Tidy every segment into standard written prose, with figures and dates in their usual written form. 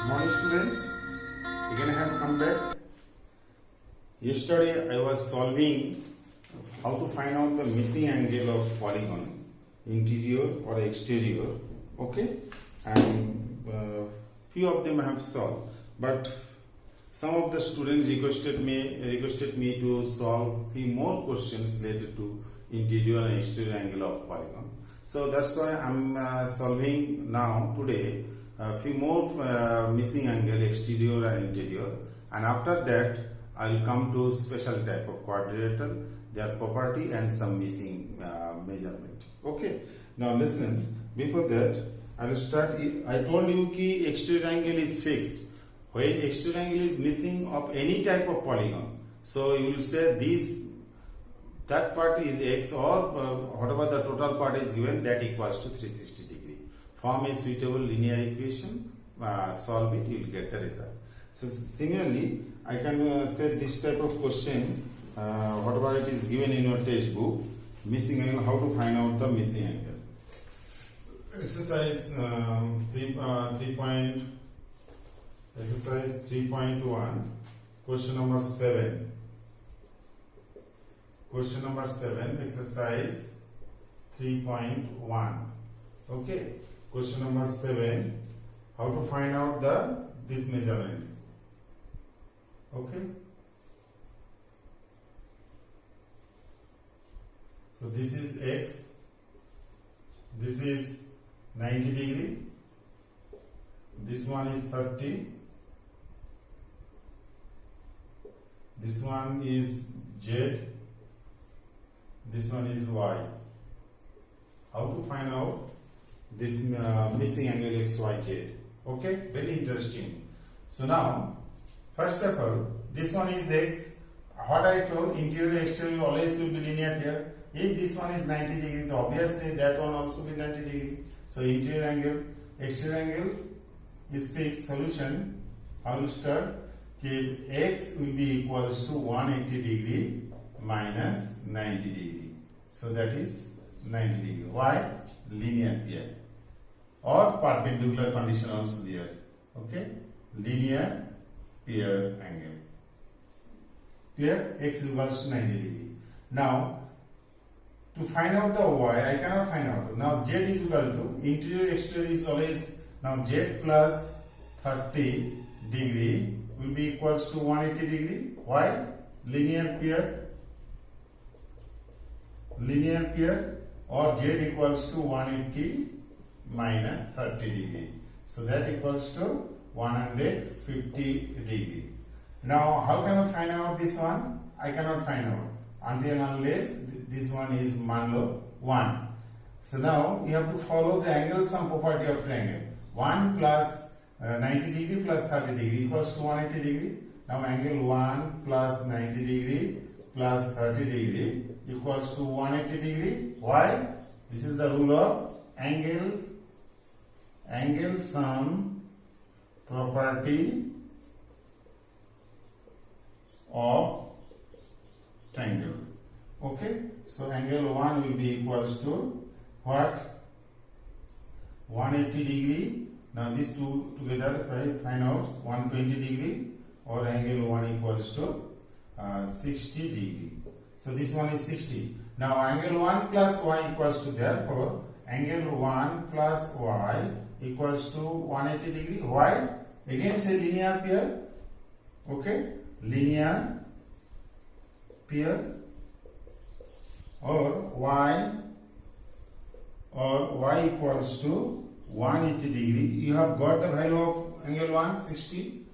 Morning students, again I have come back. Yesterday I was solving how to find out the missing angle of polygon, interior or exterior, okay, and few of them I have solved, but some of the students requested me to solve few more questions related to interior and exterior angle of polygon. So that's why I'm solving now today a few more missing angle, exterior and interior, and after that I will come to special type of quadrilateral, their property and some missing measurement. Okay, now listen, before that I will start. I told you ki exterior angle is fixed. When exterior angle is missing of any type of polygon, so you will say that part is x, or whatever the total part is given, that equals to 360 degree. Form a suitable linear equation, solve it, you will get the result. So similarly, I can set this type of question, whatever it is given in your textbook, missing angle, how to find out the missing angle. Exercise 3.1, question number 7. Question number 7, exercise 3.1. Okay. Question number 7, how to find out this measurement. Okay. So this is x, this is 90 degree, this one is 30, this one is z, this one is y. How to find out this missing angle xyz? Okay, very interesting. So now, first of all, this one is x. What I told, interior exterior always will be linear here. If this one is 90 degree, then obviously that one also be 90 degree. So interior angle, exterior angle is fixed. Solution, I will start. X will be equals to 180 degree minus 90 degree. So that is 90 degree. Why? Linear pair. Or perpendicular condition also there. Okay? Linear pair angle. Clear? X equals to 90 degree. Now, to find out the y, I cannot find out. Now, z is equal to, interior exterior is always, now z plus 30 degree will be equals to 180 degree. Why? Linear pair, or z equals to 180 minus 30 degree. So that equals to 150 degree. Now, how can I find out this one? I cannot find out until unless this one is manlo 1. So now you have to follow the angle sum property of triangle. 1 plus 90 degree plus 30 degree equals to 180 degree. Now angle 1 plus 90 degree plus 30 degree equals to 180 degree. Why? This is the rule of angle sum property of triangle. Okay, so angle 1 will be equals to what? 180 degree. Now these two together I find out 120 degree, or angle 1 equals to 60 degree. So this one is 60. Now angle 1 plus y equals to, therefore angle 1 plus y equals to 180 degree. Why? Again say linear pair. Okay, linear pair, or y equals to 180 degree. You have got the value of angle 1, 60.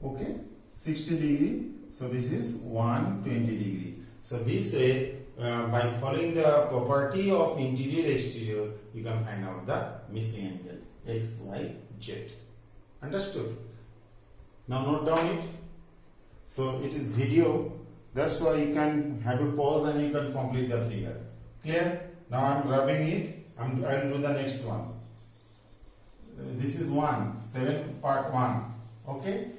Okay, 60 degree. So this is 120 degree. So this way, by following the property of interior exterior, you can find out the missing angle x, y, z. Understood? Now note down it. So it is video. That's why you can have a pause and you can complete the figure. Clear? Now I am rubbing it. I will do the next one. This is 7 part 1. Okay?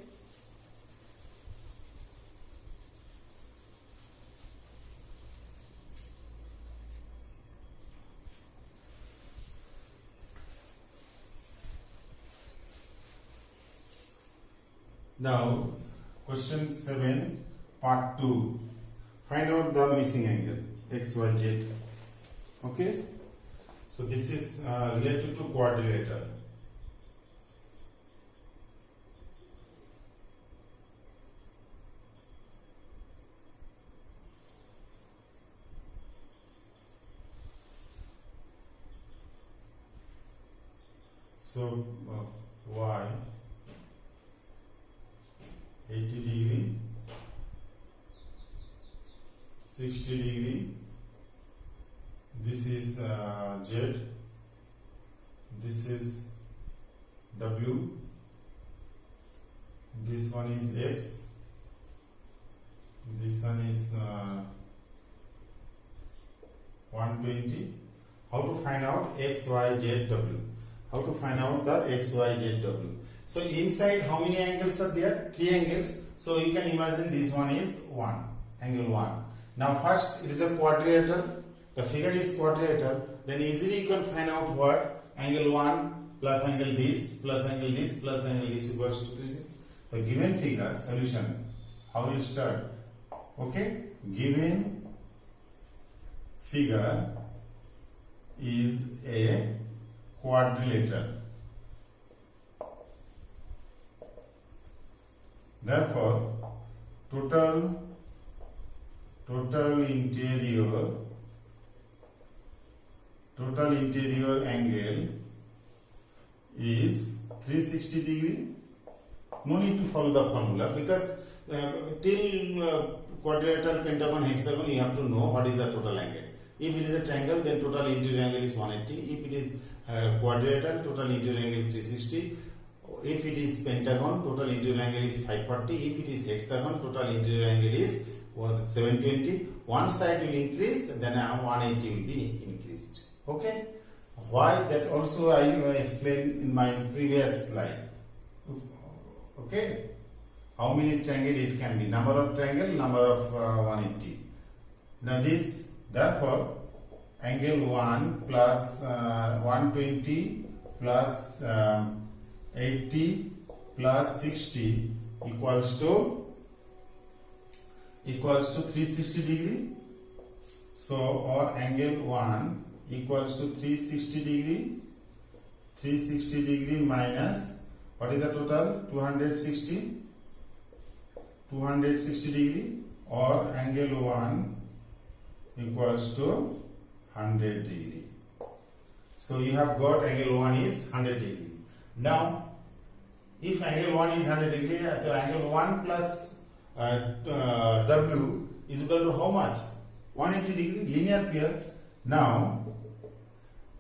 Now, question 7, part 2. Find out the missing angle, x, y, z. Okay? So, this is related to quadrilateral. So, y 80 degree, 60 degree, this is z, this is w, this one is x, this one is 120. How to find out x, y, z, w? How to find out the x, y, z, w? So inside how many angles are there? 3 angles. So you can imagine this one is 1, angle 1. Now first it is a quadrilateral. The figure is quadrilateral. Then easily you can find out what? Angle 1 plus angle this plus angle this plus angle this equals to this. The given figure solution. How will start? Okay. Given figure is a quadrilateral. Therefore, total interior angle is 360 degree. No need to follow the formula because till quadrilateral, pentagon, hexagon, you have to know what is the total angle. If it is a triangle, then total interior angle is 180. If it is quadrilateral, total interior angle is 360. If it is pentagon, total interior angle is 540. If it is hexagon, total interior angle is 720. One side will increase, then 180 will be increased. Okay? Why? That also I explained in my previous slide. Okay? How many triangle it can be? Number of triangle, number of 180. Now this, therefore, angle 1 plus 120 plus 80 plus 60 equals to 360 degree. So, or angle 1 equals to 360 degree. 360 degree minus, what is the total? 260 degree, or angle 1 equals to 100 degree. So you have got angle 1 is 100 degree. Now, if angle 1 is 100 degree, so angle 1 plus w is equal to how much? 180 degree, linear pair. Now,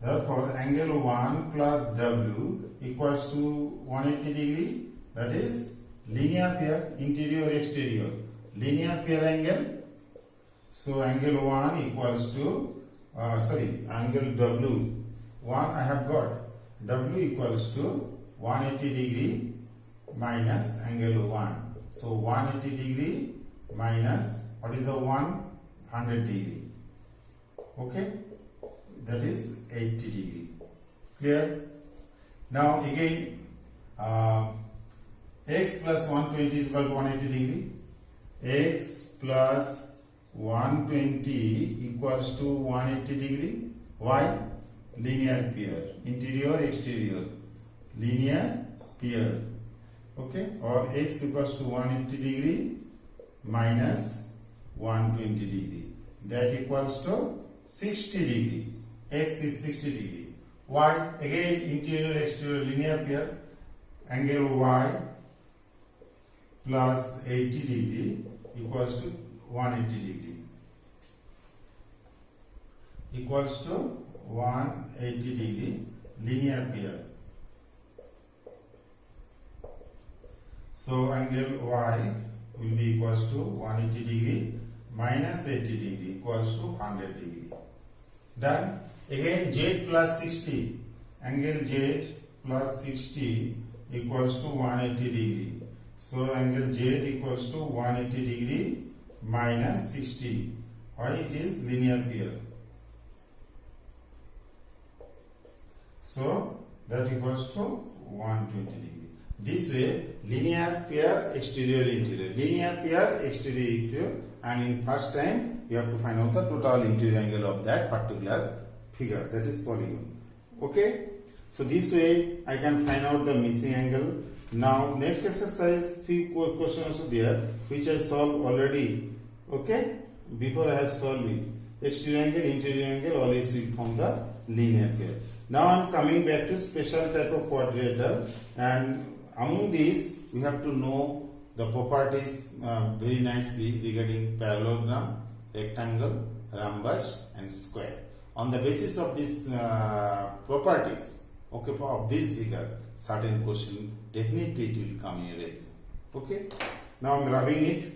therefore, angle 1 plus w equals to 180 degree. That is linear pair, interior, exterior. Linear pair angle. So, angle 1 equals to, angle w. 1 I have got. W equals to 180 degree minus angle 1. So 180 degree minus, what is the 100 degree? Okay, that is 80 degree. Clear? Now again, x plus 120 is equal to 180 degree. X plus 120 equals to 180 degree. Why? Linear pair, interior, exterior, linear pair. Okay, or x equals to 180 degree minus 120 degree. That equals to 60 degree. X is 60 degree. Y, again interior, exterior, linear pair. Angle y plus 80 degree equals to 180 degree. Equals to 180 degree, linear pair. So angle y will be equals to 180 degree minus 80 degree equals to 100 degree. Done. Again z plus 60. Angle z plus 60 equals to 180 degree. So angle z equals to 180 degree minus 60. Why? It is linear pair. So that equals to 120 degree. This way, linear pair, exterior, interior. Linear pair, exterior, interior, and in first time you have to find out the total interior angle of that particular figure, that is polygon. Okay, so this way I can find out the missing angle. Now next exercise, few questions also there which I solved already. Okay, before I have solved it. Exterior angle, interior angle always will form the linear pair. Now I am coming back to special type of quadrilateral, and among these we have to know the properties very nicely regarding parallelogram, rectangle, rhombus and square. On the basis of these properties, okay, of this figure, certain question definitely it will come in your exam. Okay, now I am rubbing it.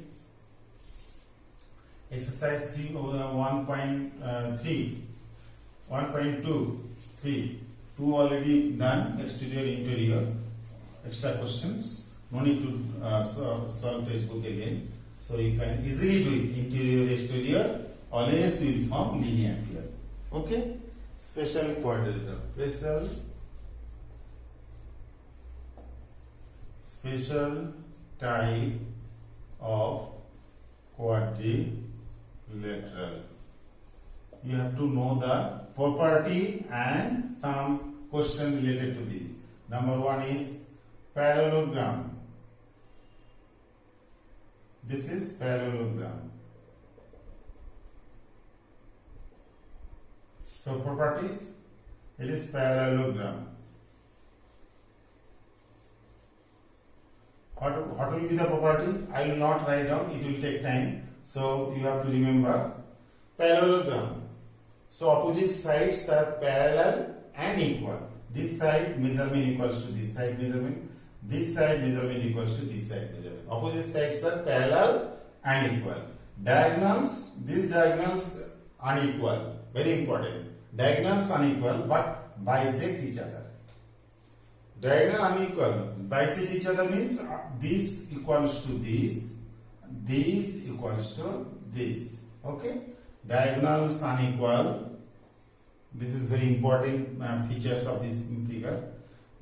Exercise 1.2, 3. Two already done, exterior, interior, extra questions. No need to solve textbook again. So you can easily do it. Interior, exterior, always will form linear pair. Okay? Special quadrilateral. Special type of quadrilateral. You have to know the property and some question related to this. Number one is parallelogram. This is parallelogram. So properties, it is parallelogram. What will be the property? I will not write down, it will take time. So you have to remember parallelogram. So opposite sides are parallel and equal. This side measurement equals to this side measurement. This side measurement equals to this side measurement. Opposite sides are parallel and equal. Diagonals, these diagonals unequal. Very important. Diagonals unequal but bisect each other. Diagonal unequal, bisect each other means this equals to this equals to this. Okay? Diagonals unequal. This is very important features of this figure.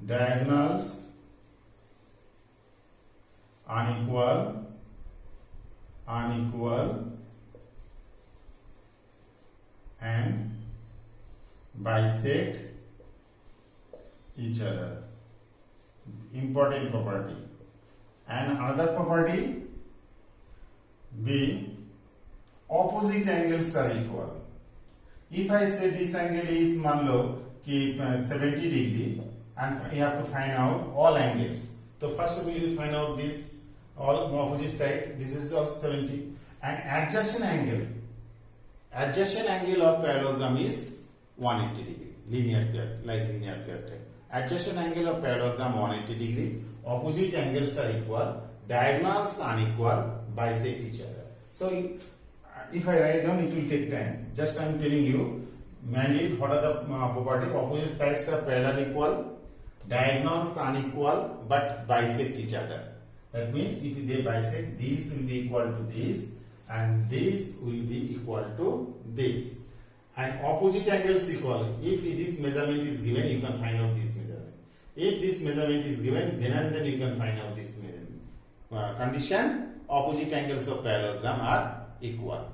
Diagonals unequal and bisect each other. Important property. And another property, B, opposite angles are equal. If I say this angle is मान लो कि 70 degree and you have to find out all angles. So first of all you will find out this all opposite side. This is also 70 and adjacent angle of parallelogram is 180 degree. Linear pair, like linear pair type. Adjacent angle of parallelogram 180 degree. Opposite angles are equal. Diagonals unequal. Bisect each other. So if I write down, it will take time. Just I am telling you, mandate what are the property. Opposite sides are parallel equal. Diagonals unequal but bisect each other. That means if they bisect, these will be equal to this and this will be equal to this. And opposite angles equal. If this measurement is given, you can find out this measurement. If this measurement is given, then and then you can find out this measurement. Condition: opposite angles of parallelogram are equal.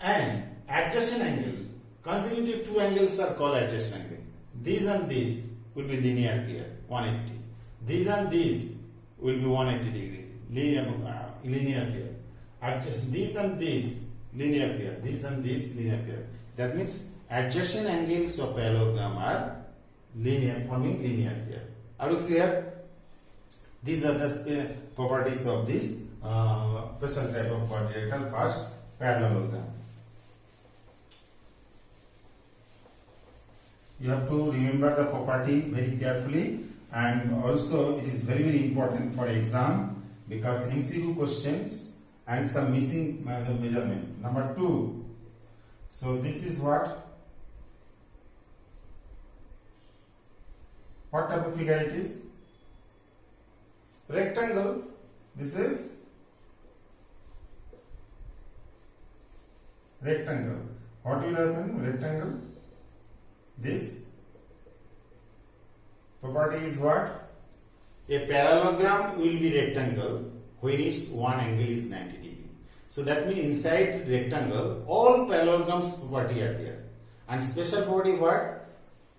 And adjacent angle, consecutive two angles are called adjacent angle. These and these will be linear pair, 180. These and these will be 180 degree, linear pair. Adjacent, these and these linear pair, these and these linear pair. That means adjacent angles of parallelogram are linear, forming linear pair. Are you clear? These are the properties of this special type of quadrilateral. First, parallelogram. You have to remember the property very carefully, and also it is very, very important for exam because MCQ questions and some missing measurement. Number 2. So this is what type of figure it is? Rectangle. This is rectangle. What will happen? Rectangle. This property is what? a parallelogram will be rectangle when its one angle is 90 degree. So that means inside rectangle all parallelograms property are there. And special property what?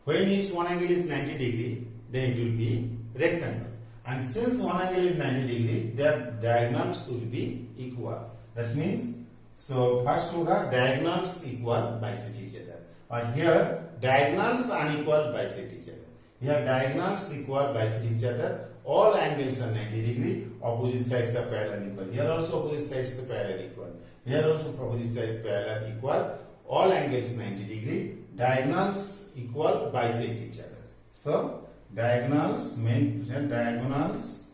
When its one angle is 90 degree, then it will be rectangle. And since one angle is 90 degree, their diagonals will be equal. That means, so first order diagonals equal bisect each other. But here diagonals unequal bisect each other. Here diagonals equal bisect each other. All angles are 90 degree. Opposite sides are parallel equal. Here also opposite sides are parallel equal. Here also opposite sides parallel equal. All angles 90 degree. Diagonals equal bisect each other. So diagonals, main diagonals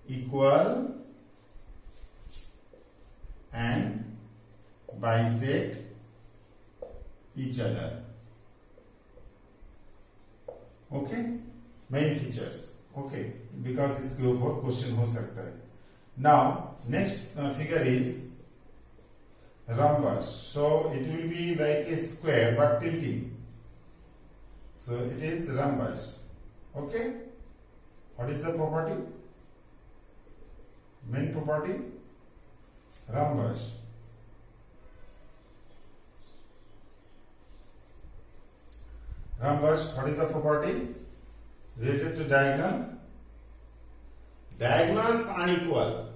equal and bisect each other. Okay, main features. Okay, because इसके ऊपर question हो सकता है. Now next figure is rhombus. So it will be like a square but tilting. So it is rhombus. Okay, what is the property? Main property rhombus. Rhombus, what is the property? Related to diagonal. Diagonals unequal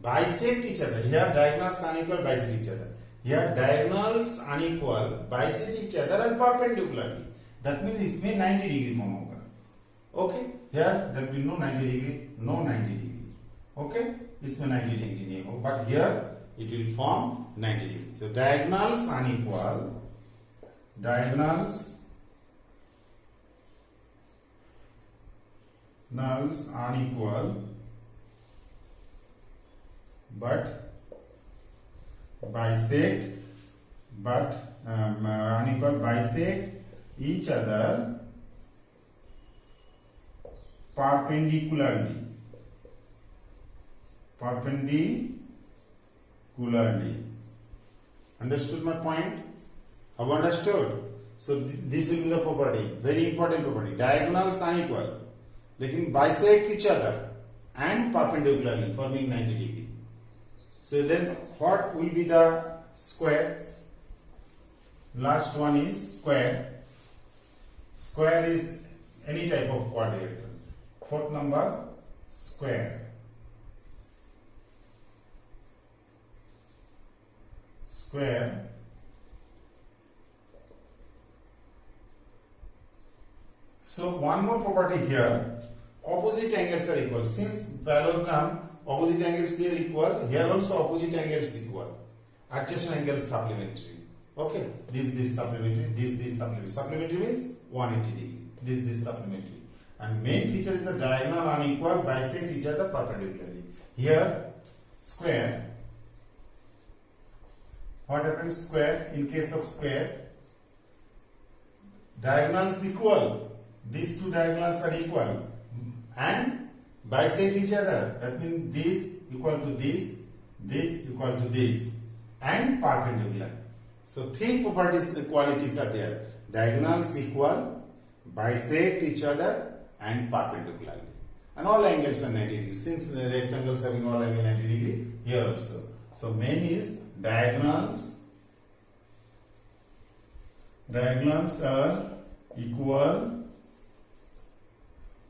bisect each other. Here diagonals unequal bisect each other. Here diagonals unequal bisect each other and perpendicularly. That means इसमें 90 degree form होगा. Okay, here there will be no 90 degree, no 90 degree. Okay, इसमें 90 degree नहीं होगा. But here it will form 90 degree. So diagonals unequal. Diagonals unequal but bisect unequal bisect each other perpendicularly. Understood my point? Have understood? So this will be the property, very important property. Diagonals unequal लेकिन bisect each other and perpendicularly forming 90 degree. So then what will be the square? Last one is square. Square is any type of quadrilateral. Fourth number, square. Square. So one more property here. Opposite angles are equal. Since parallelogram opposite angles here equal, here also opposite angles equal. Adjacent angles supplementary. Okay, this supplementary, this supplementary. Supplementary means 180 degree. This supplementary. And main feature is the diagonal unequal bisect each other perpendicularly. Here square. What happens square? In case of square, diagonals equal. These two diagonals are equal and bisect each other. That means this equal to this equal to this, and perpendicular. So three qualities are there. Diagonals equal, bisect each other, and perpendicularly. And all angles are 90 degrees. Since the rectangles having all angle 90 degree, here also. So main is diagonals are equal,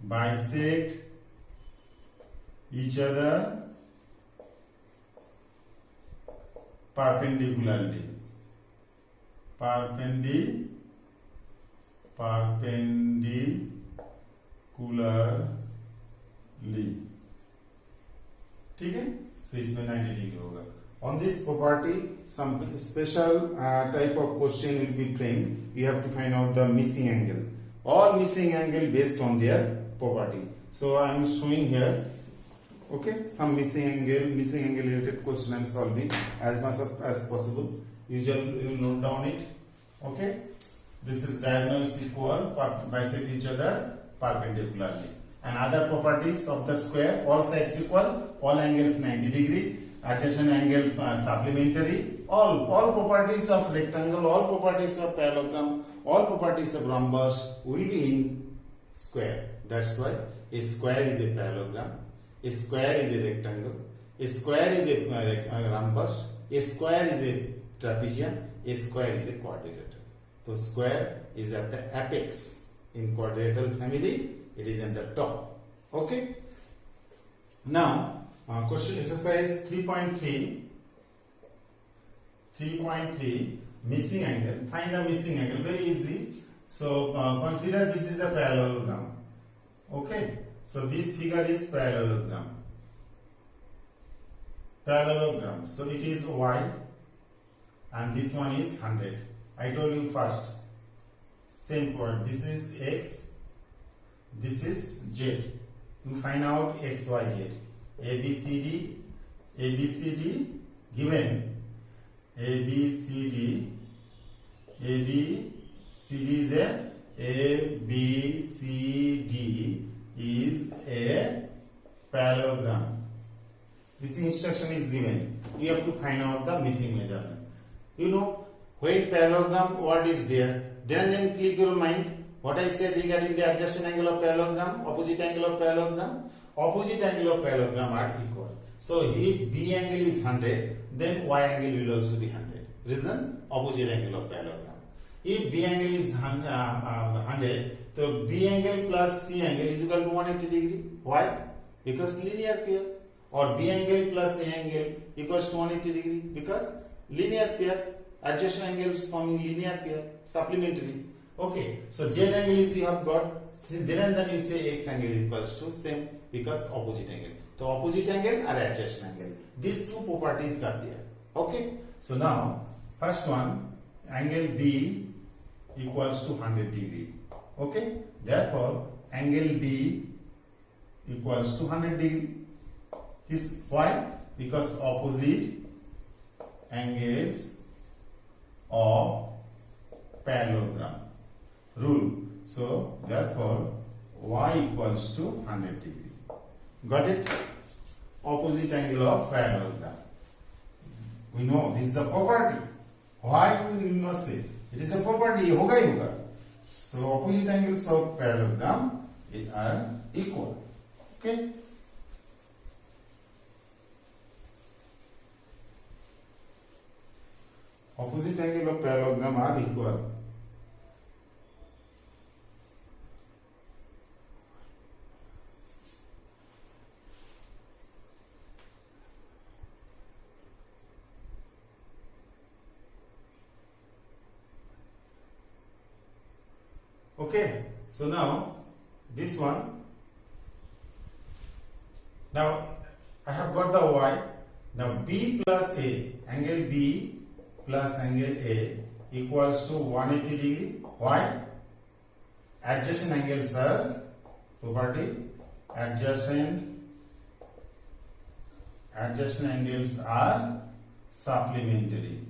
bisect each other perpendicularly. ठीक है. So इसमें 90 degree होगा. On this property, some special type of question will be framed. We have to find out the missing angle. All missing angle based on their property. So I am showing here. Okay, some missing angle related question I am solving as much as possible. Usually you will note down it. Okay, this is diagonals equal, bisect each other perpendicularly. And other properties of the square: all sides equal, all angles 90 degree, adjacent angle supplementary. All properties of rectangle, all properties of parallelogram, all properties of rhombus will be in square. That's why a square is a parallelogram, a square is a rectangle, a square is a rhombus, a square is a trapezium, a square is a quadrilateral. So square is at the apex in quadrilateral family. It is in the top. Okay. Now question exercise 3.3. 3.3 missing angle. Find the missing angle. Very easy. So consider this is the parallelogram. Okay. So this figure is parallelogram. Parallelogram. So it is y and this one is 100. I told you first. Same point. This is x. This is z. You find out x, y, z. ABCD given ABCD is a parallelogram. This instruction is given. You have to find out the missing measurement. You know, when parallelogram word is there, then click your mind. What I said regarding the adjacent angle of parallelogram, opposite angle of parallelogram. Opposite angle of parallelogram are equal. So if B angle is 100, then Y angle will also be 100. Reason? Opposite angle of parallelogram. If B angle is 100, so B angle plus C angle is equal to 180 degree. Why? Because linear pair. Or B angle plus A angle equals to 180 degree because linear pair. Adjacent angles forming linear pair. Supplementary. Okay. So Z angle is you have got. Then and then you say X angle equals to same because opposite angle. So opposite angle or adjacent angle. These two properties are there. Okay. So now first one, angle B equals to 100 degree. Okay. Therefore angle B equals to 100 degree. Is why? Because opposite angles of parallelogram rule. So therefore y equals to 100 degree. Got it? Opposite angle of parallelogram. We know this is the property. Why we will not say? It is a property. Hoga hi hoga. So opposite angles of parallelogram are equal. Okay. Opposite angle of parallelogram are equal. Okay, so now this one. Now I have got the y. Now B plus A, angle B plus angle A equals to 180 degree. Why? Adjacent angles are property. Adjacent angles are supplementary.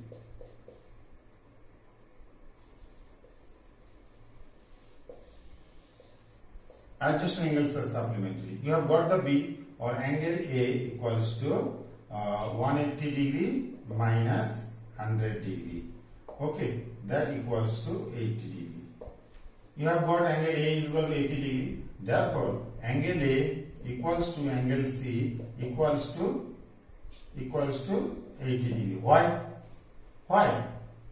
Adjacent angles are supplementary. You have got the B or angle A equals to 180 degree minus 100 degree. Okay, that equals to 80 degree. You have got angle A is equal to 80 degree. Therefore, angle A equals to angle C equals to 80 degree. Why? Why?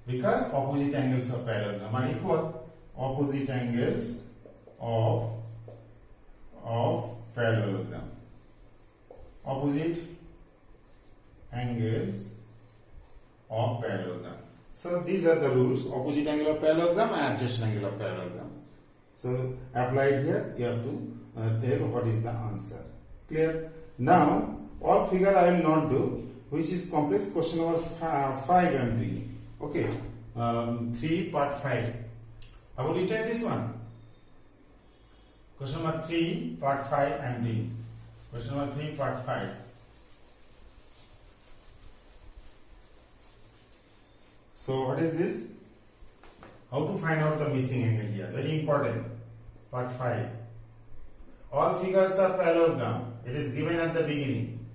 Because opposite angles of parallelogram are equal. Opposite angles of parallelogram. Opposite angles of parallelogram. So these are the rules: opposite angle of parallelogram and adjacent angle of parallelogram. So applied here, you have to tell what is the answer. Clear? Now all figure I will not do, which is complex. Question number 5 I am doing. Okay, 3 part 5. I will return this one. Question number 3 part 5 I am doing. Question number 3 part 5. So what is this? How to find out the missing angle here? Very important. Part 5. All figures are parallelogram. It is given at the beginning.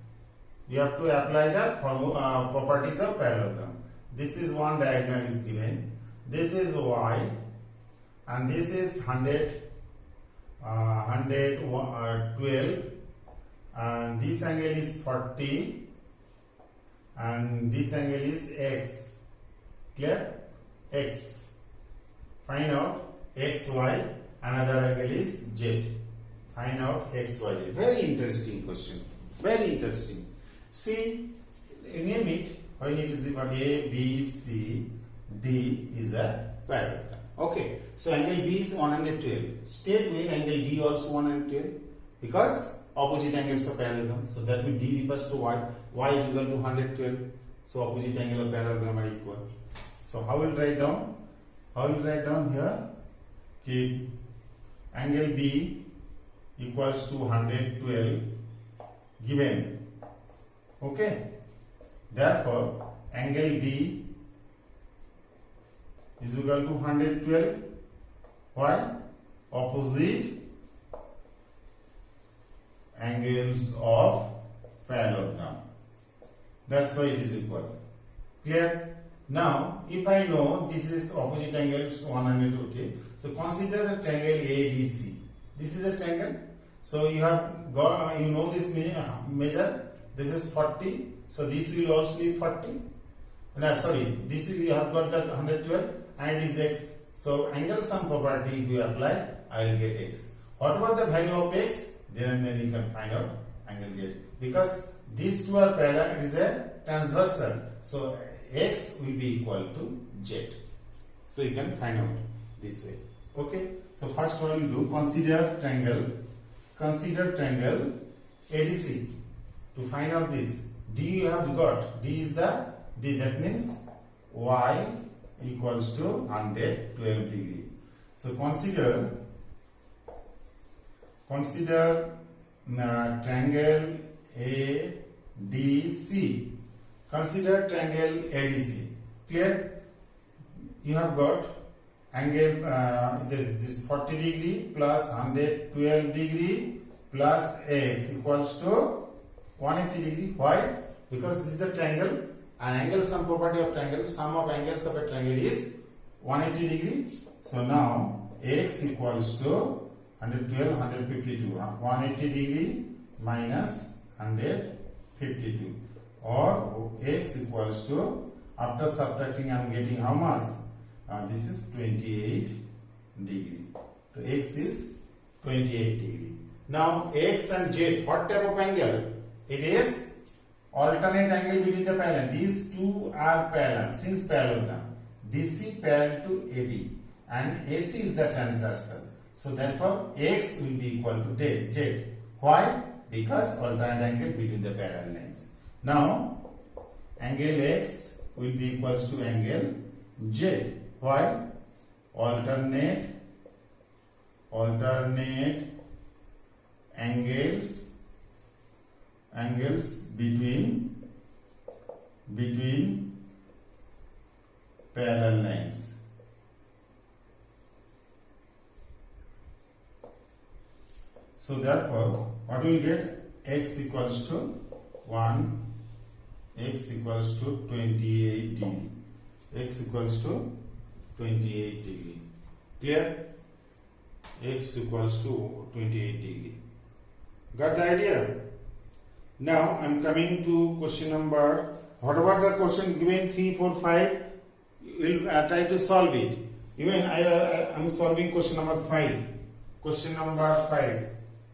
You have to apply the properties of parallelogram. This is one diagonal is given. This is y, and this is 100, 112, and this angle is 40, and this angle is x. Clear? X. Find out x, y. Another angle is z. Find out x, y, z. Very interesting question. Very interesting. See, name it. When it is A, B, C, D is a parallelogram. Okay. So angle B is 112. Straight away angle D also 112 because opposite angles of parallelogram. So that means D refers to y. Y is equal to 112. So opposite angle of parallelogram are equal. So how will write down? How will write down here? Keep angle B equals to 112 given. Okay. Therefore, angle D is equal to 112. Why? Opposite angles of parallelogram. That's why it is equal. Clear? Now, if I know this is opposite angles 120, so consider the triangle ADC. This is a triangle. So you have got, you know this measure. This is 40. So this will also be 40. No, sorry, this will, you have got that 112 and it is x. So angle sum property if you apply, I will get x. What about the value of x? Then you can find out angle z. Because these two are parallel, it is a transversal. So x will be equal to z. So you can find out this way. Okay. So first what we will do, consider triangle ADC. To find out this, D you have got, D is the D, that means y equals to 112 degree. So consider triangle ADC. Consider triangle ADC. Clear? You have got angle this 40 degree plus 112 degree plus x equals to 180 degree. Why? Because this is a triangle. An angle sum property of triangle, sum of angles of a triangle is 180 degree. So now x equals to 112, 152. 180 degree minus 152. Or x equals to, after subtracting I am getting how much? This is 28 degree. So x is 28 degree. Now x and z, what type of angle? It is alternate angle between the parallel. These two are parallel. Since parallelogram, DC parallel to AB and AC is the transversal. So therefore x will be equal to z. Why? Because alternate angle between the parallel lines. Now angle x will be equals to angle z. Why? Alternate angles between parallel lines. So therefore, what we will get? X equals to 1, x equals to 28 degree. X equals to 28 degree. Clear? X equals to 28 degree. Got the idea? Now I am coming to question number. What about the question given 3, 4, 5? We will try to solve it. Even I am solving question number 5. Question number 5.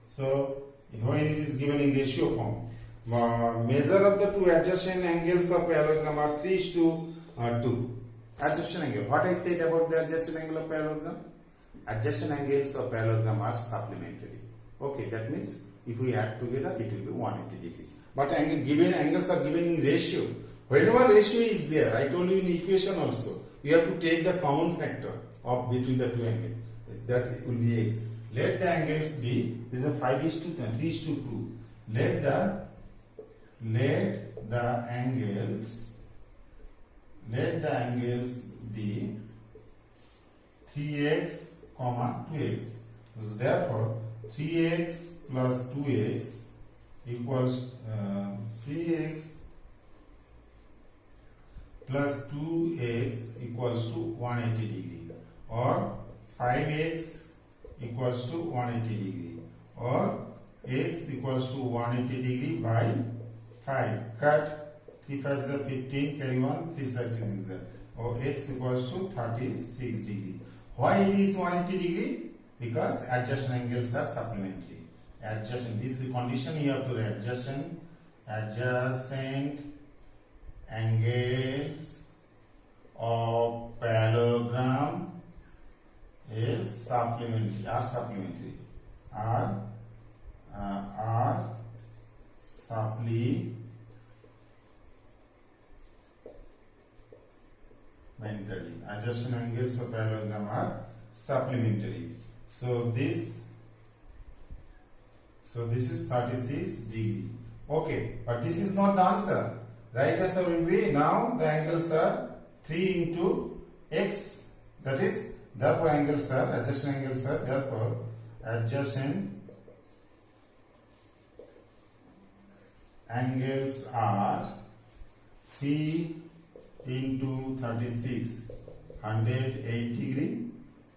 So when it is given in ratio form, measure of the two adjacent angles of parallelogram are 3:2. Adjacent angle. What I said about the adjacent angle of parallelogram? Adjacent angles of parallelogram are supplementary. Okay, that means if we add together, it will be 180 degree. But given angles are given in ratio. Whenever ratio is there, I told you in equation also, you have to take the common factor of between the two angles. That will be x. Let the angles be. This is a 5:10, 3:2. Let the angles be 3x, 2x. So therefore 3x plus 2x equals 3x plus 2x equals to 180 degree, or 5x equals to 180 degree, or x equals to 180 degree by 5. Cut 3 5s are 15, carry 1, 3 6 there. Or x equals to 36 degree. Why it is 180 degree? Because adjacent angles are supplementary. Adjacent, this condition you have to write. Adjacent angles of parallelogram is supplementary. Are supplementary. Are supplementary. Adjacent angles of parallelogram are supplementary. So this is 36 degree. Okay, but this is not the answer. Right answer will be, now the angles are 3 into x. That is, therefore adjacent angles are, therefore adjacent angles are 3 into 36, 108 degree,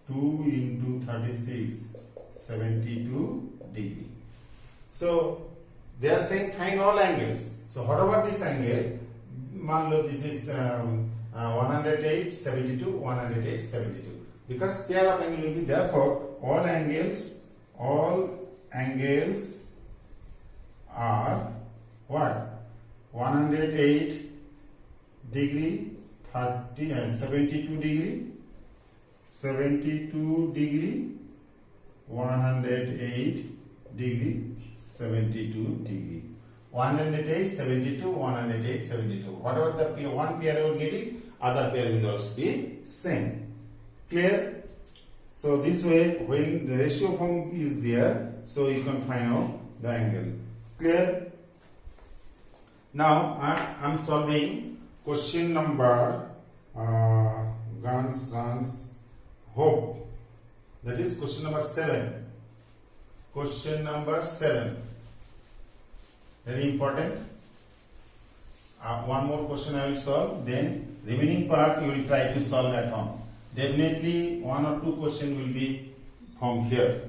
2 into 36, 72 degree. So they are saying find all angles. So what about this angle? Manlo, this is 108, 72, 108, 72. Because pair of angle will be, therefore all angles are what? 108 degree, 72 degree, 72 degree, 108 degree, 72 degree. 108, 72, 108, 72. Whatever the one pair you are getting, other pair will also be same. Clear? So this way, when the ratio form is there, so you can find out the angle. Clear? Now I am solving question number hope. That is question number 7. Question number 7. Very important. One more question I will solve. Then remaining part you will try to solve at home. Definitely 1 or 2 questions will be from here.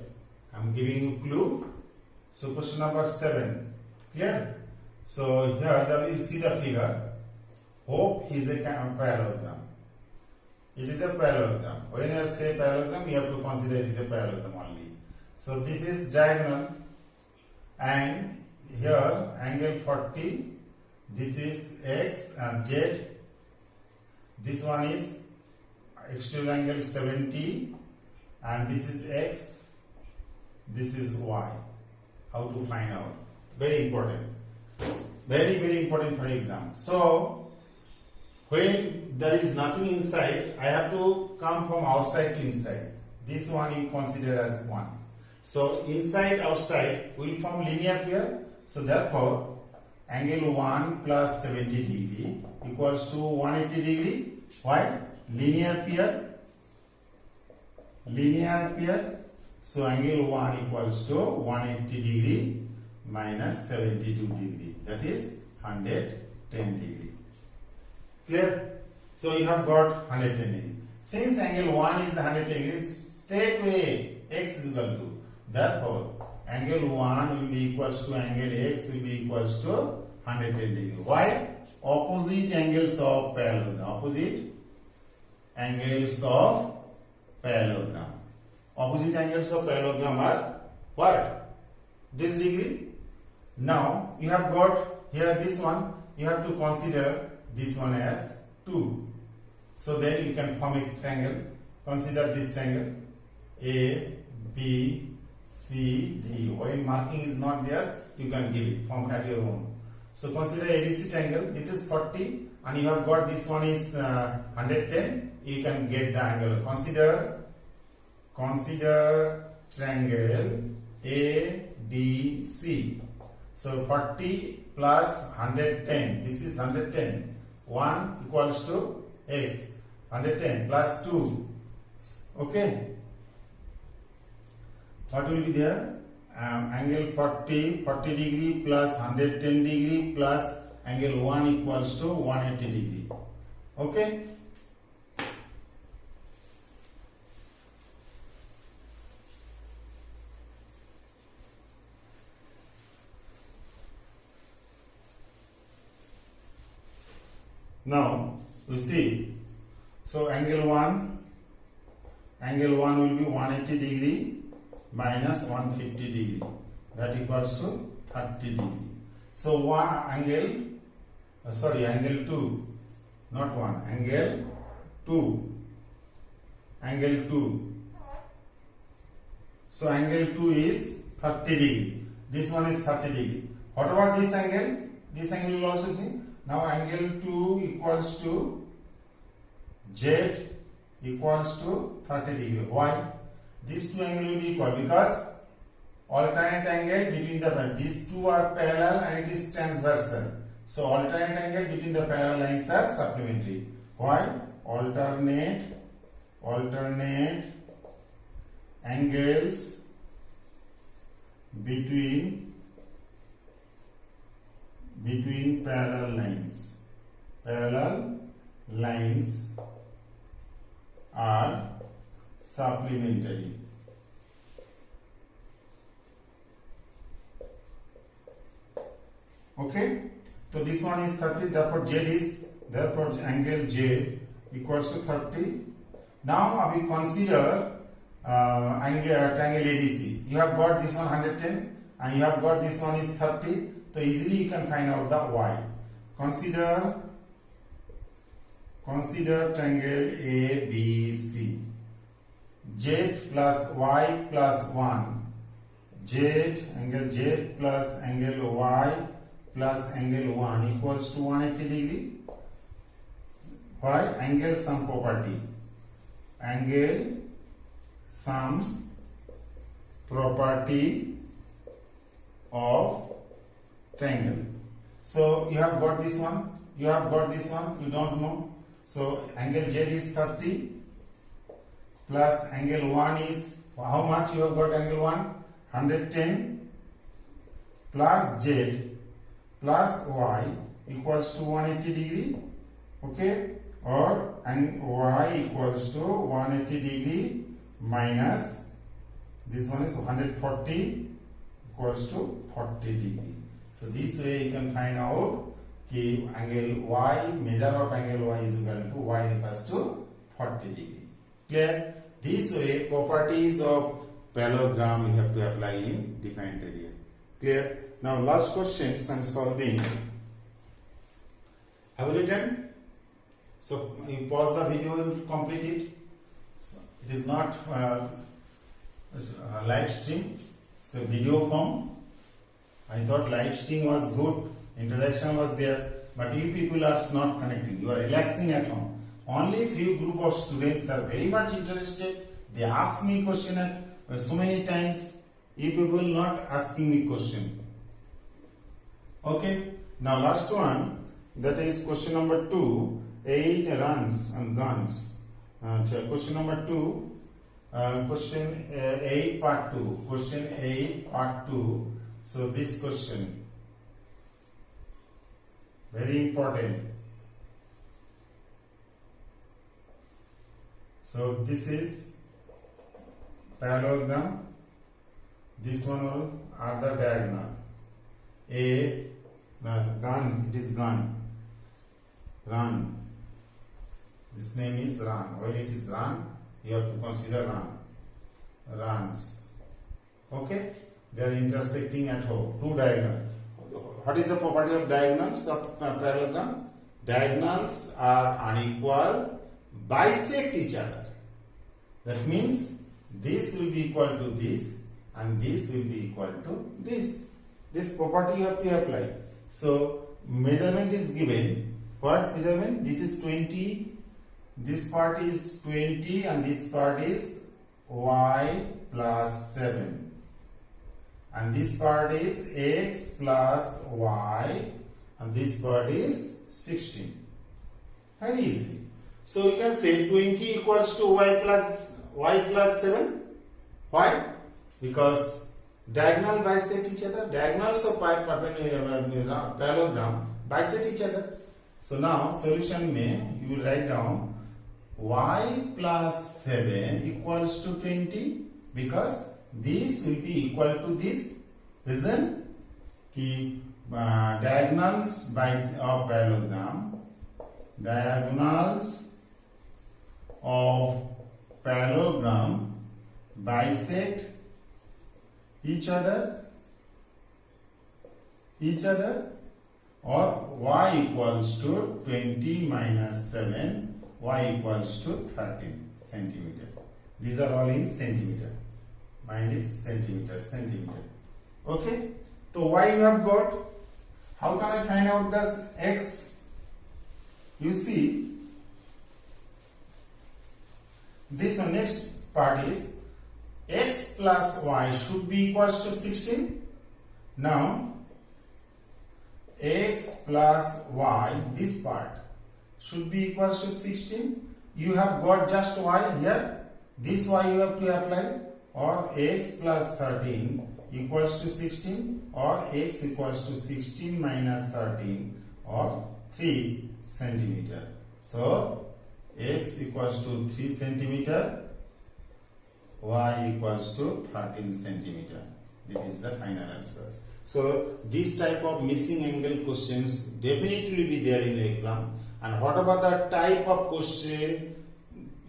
I am giving you clue. So question number 7. Clear? So here you see the figure. Hope is a parallelogram. It is a parallelogram. When you say parallelogram, you have to consider it is a parallelogram only. So this is diagonal, and here angle 40. This is x and z. This one is exterior angle 70, and this is x. This is y. How to find out? Very important. Very, very important for exam. So when there is nothing inside, I have to come from outside to inside. This one you consider as 1. So inside outside will form linear pair. So therefore angle 1 plus 70 degree equals to 180 degree. Why? Linear pair. Linear pair. So angle 1 equals to 180 degree minus 72 degree. That is 110 degree. Clear? So you have got 110 degree. Since angle 1 is the 110 degree, straight away x is equal to. Therefore, angle 1 will be equals to angle x will be equals to 110 degree. Why? Opposite angles of parallelogram. Opposite angles of parallelogram. Opposite angles of parallelogram are what? This degree. Now you have got here this one. You have to consider this one as 2. So then you can form a triangle. Consider this triangle A, B, C, D. When marking is not there, you can give it. Form at your own. So consider ADC triangle. This is 40, and you have got this one is 110. You can get the angle. Consider triangle ADC. So 40 plus 110. This is 110. 1 equals to x. 110 plus 2. Okay. What will be there? Angle 40 degree plus 110 degree plus angle 1 equals to 180 degree. Okay. Now you see, so angle 1 will be 180 degree minus 150 degree, that equals to 30 degree. So angle 2, not 1, angle 2. So angle 2 is 30 degree. This one is 30 degree. What about this angle? This angle you will also see. Now angle 2 equals to Z equals to 30 degree. Why? These two angles will be equal because alternate angle between these two are parallel and it is transversal. So alternate angle between the parallel lines are supplementary. Why? Alternate angles between parallel lines are supplementary. Okay, so this one is 30, therefore angle Z equals to 30. Now we consider triangle ABC. You have got this one 110 and you have got this one is 30. So easily you can find out the y. Consider triangle ABC. Z plus y plus 1. Angle Z plus angle y plus angle 1 equals to 180 degree. Why? Angle sum property. Angle sum property of triangle. So you have got this one, you don't know. So angle Z is 30 plus angle 1 is how much? You have got angle 1 110 plus Z plus y equals to 180 degree. Okay, or and y equals to 180 degree minus this one is 140 equals to 40 degree. So this way you can find out कि angle y, measure of angle y is equal to y equals to 40 degree. Clear? This way properties of parallelogram you have to apply in defined area. Clear? Now last questions I am solving. Have you written? So you pause the video and complete it. So it is not live stream, it's a video form. I thought live stream was good, interaction was there, but you people are not connecting. You are relaxing at home. Only few group of students that are very much interested. They ask me question so many times. You people not asking me question. Okay. Now last one, that is question number 2. 8 runs and guns. Question number 2. Question 8 part 2. Question 8 part 2. So this question, very important. So this is parallelogram. This one are the diagonal. Gun, it is gun. Run. This name is run. When it is run, you have to consider run. Runs. Okay? They are intersecting at home. Two diagonals. What is the property of diagonals of parallelogram? Diagonals are unequal, bisect each other. That means this will be equal to this and this will be equal to this. This property you have to apply. So measurement is given. What measurement? This is 20. This part is 20 and this part is y plus 7. And this part is x plus y and this part is 16. Very easy. So you can say 20 equals to y plus 7. Why? Because diagonal bisect each other. Diagonals of parallelogram bisect each other. So now solution में you will write down y plus 7 equals to 20 because this will be equal to this. Reason कि diagonals of parallelogram diagonals of parallelogram bisect each other or y equals to 20 minus 7, y equals to 13 centimeter. These are all in centimeter. Mind it, centimeter. Okay. So y you have got. How can I find out this x? You see, this next part is x plus y should be equals to 16. Now, x plus y, this part should be equals to 16. You have got just y here. This y you have to apply, or x plus 13 equals to 16, or x equals to 16 minus 13, or 3 centimeter. So, x equals to 3 centimeter, y equals to 13 centimeter. This is the final answer. So, this type of missing angle questions definitely will be there in the exam. And what about the type of question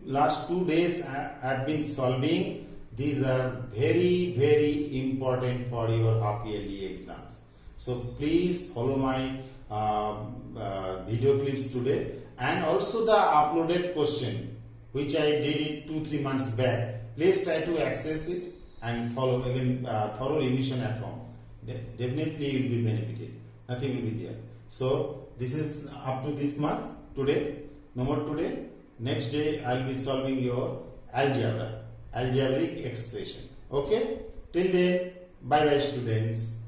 last 2 days I have been solving? These are very, very important for your half yearly exams. So please follow my video clips today, and also the uploaded question which I did it 2-3 months back. Please try to access it and follow again thorough revision at home. Definitely you will be benefited. Nothing will be there. So this is up to this much today. No more today. Next day I will be solving your algebra. Algebraic expression. Okay? Till then, bye bye students.